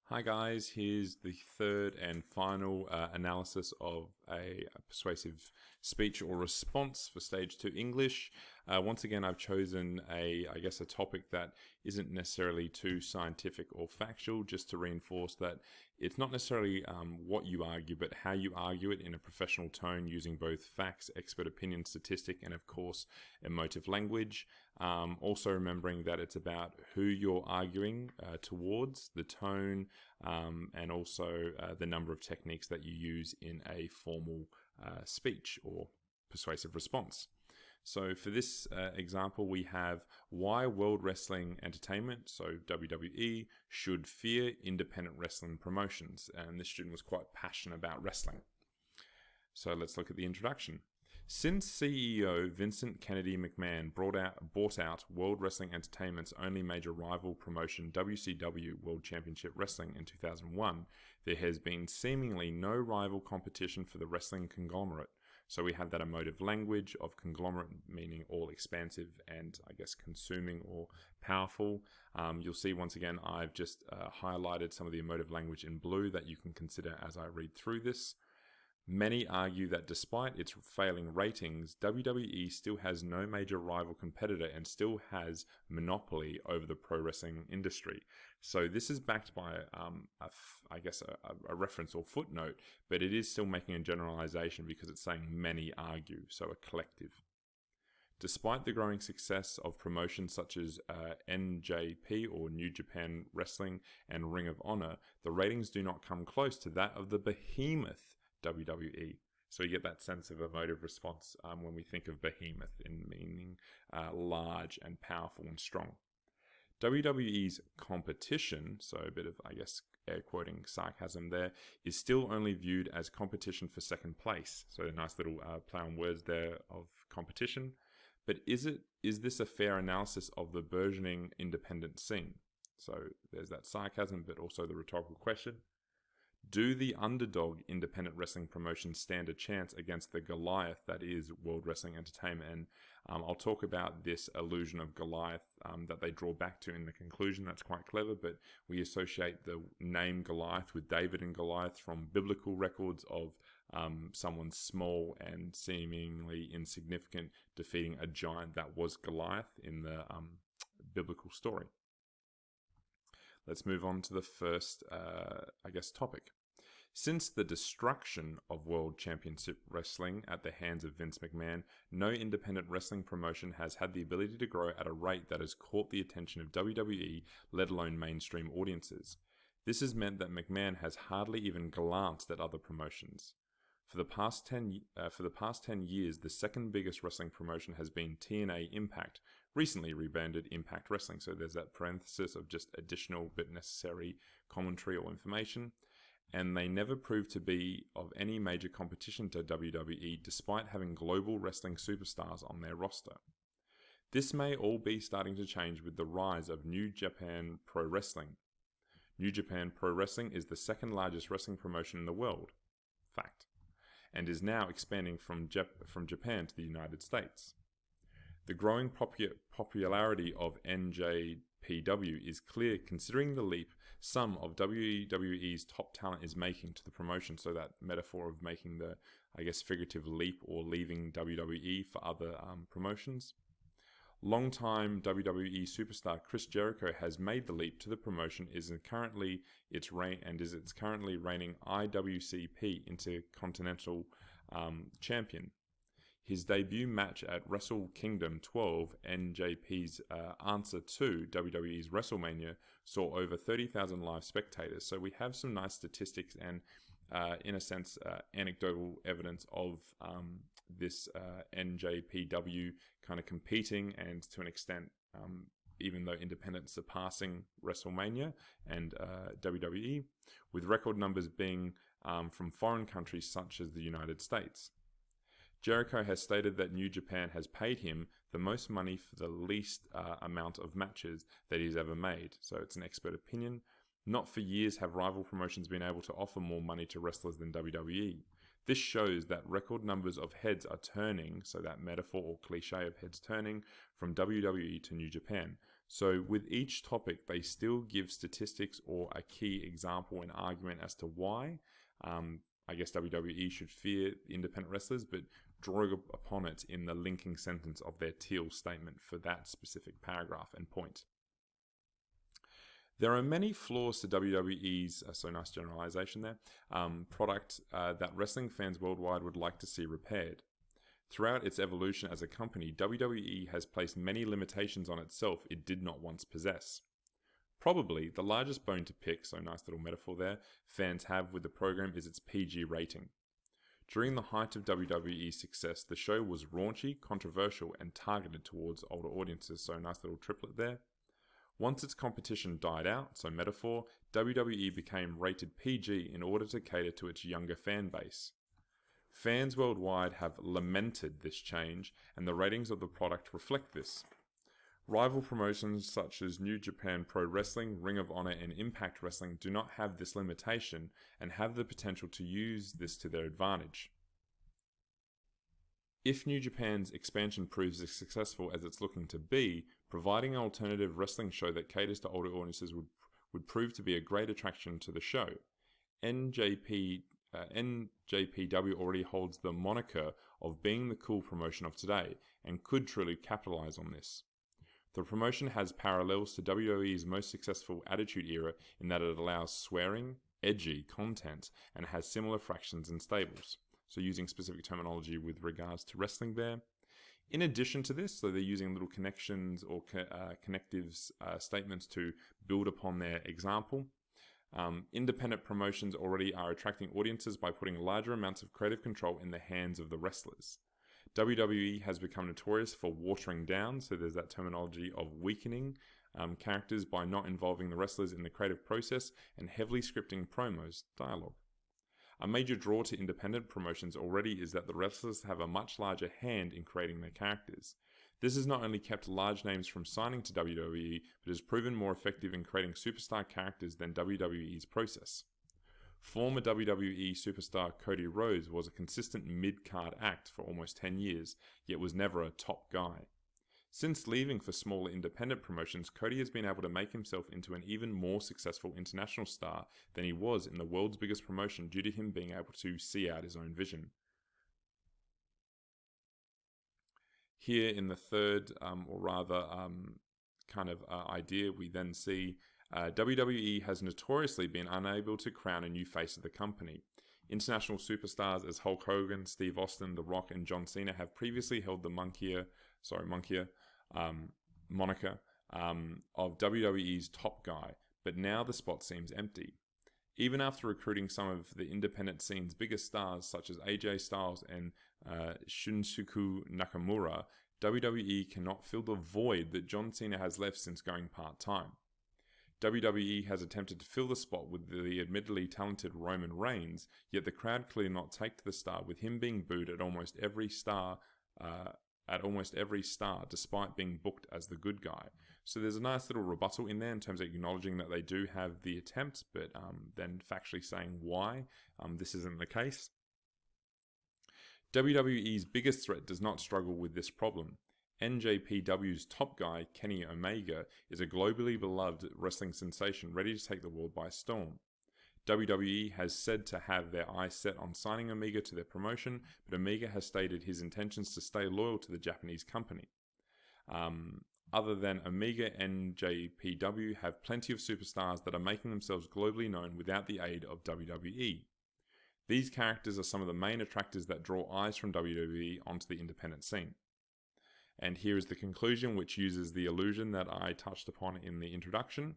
Hi guys, here's the third and final analysis of a persuasive speech or response for stage 2 English. Once again, I've chosen a topic that isn't necessarily too scientific or factual, just to reinforce that it's not necessarily what you argue, but how you argue it in a professional tone using both facts, expert opinion, statistic, and of course, emotive language. Also remembering that it's about who you're arguing towards, the tone, and also the number of techniques that you use in a formal speech or persuasive response. So for this example, we have why World Wrestling Entertainment, so WWE, should fear independent wrestling promotions. And this student was quite passionate about wrestling. So let's look at the introduction. Since CEO Vincent Kennedy McMahon bought out World Wrestling Entertainment's only major rival promotion, WCW World Championship Wrestling, in 2001, there has been seemingly no rival competition for the wrestling conglomerate. So we have that emotive language of conglomerate, meaning all expansive and consuming or powerful. You'll see once again I've just highlighted some of the emotive language in blue that you can consider as I read through this. Many argue that despite its failing ratings, WWE still has no major rival competitor and still has monopoly over the pro wrestling industry. So this is backed by a reference or footnote, but it is still making a generalization because it's saying many argue, so a collective. Despite the growing success of promotions such as NJP or New Japan Wrestling and Ring of Honor, the ratings do not come close to that of the behemoth WWE. So you get that sense of emotive response when we think of behemoth in meaning large and powerful and strong. WWE's competition, so a bit of, air quoting sarcasm there, is still only viewed as competition for second place. So a nice little play on words there of competition. But is this a fair analysis of the burgeoning independent scene? So there's that sarcasm, but also the rhetorical question. Do the underdog independent wrestling promotions stand a chance against the Goliath that is World Wrestling Entertainment? And I'll talk about this illusion of Goliath that they draw back to in the conclusion. That's quite clever, but we associate the name Goliath with David and Goliath from biblical records of someone small and seemingly insignificant defeating a giant that was Goliath in the biblical story. Let's move on to the first, topic. Since the destruction of World Championship Wrestling at the hands of Vince McMahon, no independent wrestling promotion has had the ability to grow at a rate that has caught the attention of WWE, let alone mainstream audiences. This has meant that McMahon has hardly even glanced at other promotions. For the past 10 years, the second biggest wrestling promotion has been TNA Impact, recently rebranded Impact Wrestling. So there's that parenthesis of just additional but necessary commentary or information. And they never proved to be of any major competition to WWE despite having global wrestling superstars on their roster. This may all be starting to change with the rise of New Japan Pro Wrestling. New Japan Pro Wrestling is the second largest wrestling promotion in the world. Fact. And is now expanding from Japan to the United States. The growing popularity of NJPW is clear considering the leap some of WWE's top talent is making to the promotion, so that metaphor of making the, figurative leap or leaving WWE for other promotions. Longtime WWE superstar Chris Jericho has made the leap to the promotion is currently reigning IWCP Intercontinental Champion. His debut match at Wrestle Kingdom 12, NJP's answer to WWE's WrestleMania, saw over 30,000 live spectators. So we have some nice statistics and, in a sense, anecdotal evidence of this NJPW kind of competing and to an extent, even though independent, surpassing WrestleMania and WWE, with record numbers being from foreign countries such as the United States. Jericho has stated that New Japan has paid him the most money for the least amount of matches that he's ever made. So it's an expert opinion. Not for years have rival promotions been able to offer more money to wrestlers than WWE. This shows that record numbers of heads are turning, so that metaphor or cliche of heads turning, from WWE to New Japan. So with each topic, they still give statistics or a key example and argument as to why. I guess WWE should fear independent wrestlers, but draw upon it in the linking sentence of their teal statement for that specific paragraph and point. There are many flaws to WWE's, so nice generalization there, product that wrestling fans worldwide would like to see repaired. Throughout its evolution as a company, WWE has placed many limitations on itself it did not once possess. Probably the largest bone to pick, so nice little metaphor there, fans have with the program is its PG rating. During the height of WWE's success, the show was raunchy, controversial, and targeted towards older audiences, so nice little triplet there. Once its competition died out, so metaphor, WWE became rated PG in order to cater to its younger fan base. Fans worldwide have lamented this change, and the ratings of the product reflect this. Rival promotions such as New Japan Pro Wrestling, Ring of Honor, and Impact Wrestling do not have this limitation and have the potential to use this to their advantage. If New Japan's expansion proves as successful as it's looking to be, providing an alternative wrestling show that caters to older audiences would prove to be a great attraction to the show. NJPW already holds the moniker of being the cool promotion of today and could truly capitalize on this. The promotion has parallels to WWE's most successful Attitude Era in that it allows swearing, edgy content, and has similar fractions and stables. So using specific terminology with regards to wrestling there. In addition to this, so they're using little connections or connectives statements to build upon their example. Independent promotions already are attracting audiences by putting larger amounts of creative control in the hands of the wrestlers. WWE has become notorious for watering down, so there's that terminology of weakening characters by not involving the wrestlers in the creative process and heavily scripting promos, dialogue. A major draw to independent promotions already is that the wrestlers have a much larger hand in creating their characters. This has not only kept large names from signing to WWE, but has proven more effective in creating superstar characters than WWE's process. Former WWE superstar Cody Rhodes was a consistent mid-card act for almost 10 years, yet was never a top guy. Since leaving for smaller independent promotions, Cody has been able to make himself into an even more successful international star than he was in the world's biggest promotion due to him being able to see out his own vision. Here in the third, idea, we then see WWE has notoriously been unable to crown a new face of the company. International superstars as Hulk Hogan, Steve Austin, The Rock, and John Cena have previously held the moniker of WWE's top guy, but now the spot seems empty. Even after recruiting some of the independent scene's biggest stars such as AJ Styles and Shinsuke Nakamura, WWE cannot fill the void that John Cena has left since going part-time. WWE has attempted to fill the spot with the admittedly talented Roman Reigns, yet the crowd clearly not take to the star, with him being booed at almost every star despite being booked as the good guy. So there's a nice little rebuttal in there in terms of acknowledging that they do have the attempt, but then factually saying why this isn't the case. WWE's biggest threat does not struggle with this problem. NJPW's top guy, Kenny Omega, is a globally beloved wrestling sensation ready to take the world by storm. WWE has said to have their eyes set on signing Omega to their promotion, but Omega has stated his intentions to stay loyal to the Japanese company. Other than Omega, NJPW have plenty of superstars that are making themselves globally known without the aid of WWE. These characters are some of the main attractors that draw eyes from WWE onto the independent scene. And here is the conclusion, which uses the illusion that I touched upon in the introduction.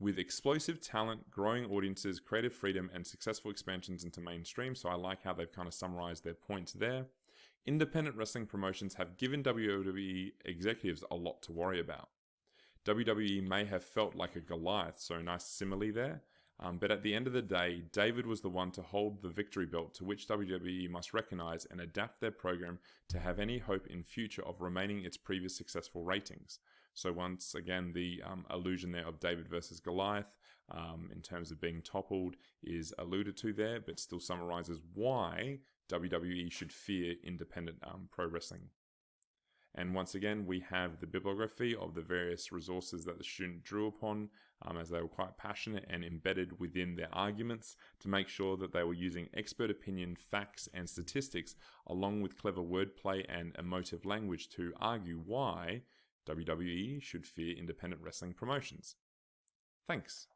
With explosive talent, growing audiences, creative freedom, and successful expansions into mainstream, so I like how they've kind of summarized their points there, independent wrestling promotions have given WWE executives a lot to worry about. WWE may have felt like a Goliath, so nice simile there, but at the end of the day, David was the one to hold the victory belt, to which WWE must recognize and adapt their program to have any hope in future of remaining its previous successful ratings. So once again, the illusion there of David versus Goliath in terms of being toppled is alluded to there, but still summarizes why WWE should fear independent pro wrestling. And once again, we have the bibliography of the various resources that the student drew upon, as they were quite passionate and embedded within their arguments to make sure that they were using expert opinion, facts, and statistics, along with clever wordplay and emotive language to argue why WWE should fear independent wrestling promotions. Thanks.